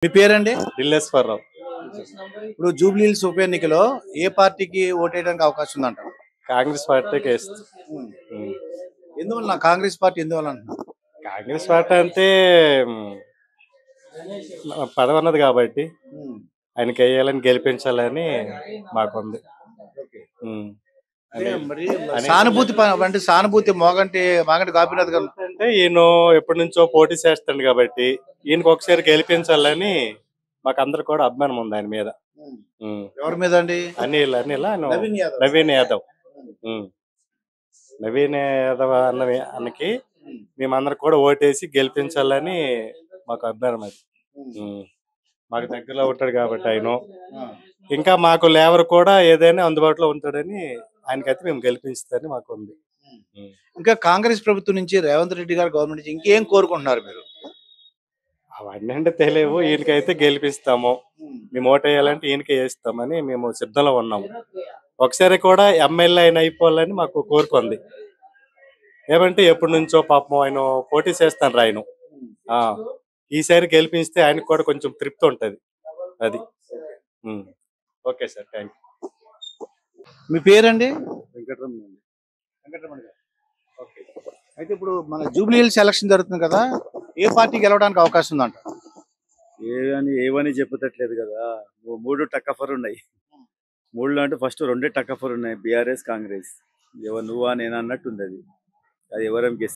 మీ పేరండి? ఢిల్లేశ్వరరావు. ఇప్పుడు Jubilee hills ఉప ఎన్నికలో ఏ పార్టీకి ఓటేయడానికి అవకాశం ఉందంటారు? కాంగ్రెస్ పార్టీకి వేస్తాం. ఉమ్. ఉమ్. ఎందువల్ల కాంగ్రెస్ పార్టీ ఎందువల్ల అంటున్నారు? కాంగ్రెస్ పార్టీ అంటే ఉమ్, పదవి ఉన్నది కాబట్టి ఉమ్. ఆయనకి వేయాలని గెలిపించాలని మాకుంది. ఓకే. ఉమ్. అంటే అని- మరి అని- సానుభూతి అంటే సానుభూతి మాగంటి గోపీనాథ్ గారు. అంటే ఈయన ఎప్పటి నుంచో పోటీ చేస్తాడు కాబట్టి ఈయనకి ఒకసారి గెలిపించాలని మాకందరు కూడా అభిమానం ఉంది ఆయన మీద. ఉమ్. ఎవరి మీద అండి? అనిల్ ఆయన నవీన్ యాదవ్. నవీన్ యాదవ్. ఉమ్. నవీన్ యాదవ్ అన్నకి మేమందరం కూడా ఓటేసి గెలిపించాలని మాకు అభిప్రాయం అది. ఉమ్. మాకు దగ్గరలో ఉంటాడు కాబట్టి ఆయన ఇంకా మాకు లేబర్ కూడా ఏదైనా అందుబాటులో ఉంటాడని ఆయనకైతే మేము గెలిపించుతారని మాకు ఉంది. ఉమ్. ఇంకా కాంగ్రెస్ ప్రభుత్వం నుంచి రేవంత్ రెడ్డి గారు గవర్నమెంట్ నుంచి ఇంకేం కోరుకుంటున్నారు మీరు? అవన్నీ అంటే తెలియవు. ఈయనకైతే గెలిపిస్తాము, మేము ఓటు వేయాలంటే ఈయనకే వేస్తామని మేము సిద్ధంలో ఉన్నాము. ఒకసారి కూడా ఎమ్మెల్యే ఆయన అయిపోవాలని మాకు కోరుకుంది. ఏమంటే ఎప్పటి నుంచో పాపం ఆయన పోటీ చేస్తాను ఆయన. ఆ, ఈసారి గెలిపిస్తే ఆయనకు కూడా కొంచెం తృప్తి ఉంటది. అది. ఉమ్. ఓకే సార్, థ్యాంక్ మీ పేరండి? వెంకటరమణ. వెంకటరమణ గారు. ఓకే. అయితే ఇప్పుడు మన జూబ్లీ హిల్స్ ఎలక్షన్ జరుగుతుంది కదా, ఏ పార్టీ గెలవడానికి అవకాశం ఉందంట? ఏవని చెప్పట్లేదు కదా. మూడు టక్కఫర్ ఉన్నాయి. మూడులో అంటే ఫస్ట్ రెండే టక్కఫర్ ఉన్నాయి, బీఆర్ఎస్ కాంగ్రెస్. ఎవరు నువ్వా నేనా అన్నట్టు ఉంది. అది ఎవరం గెస్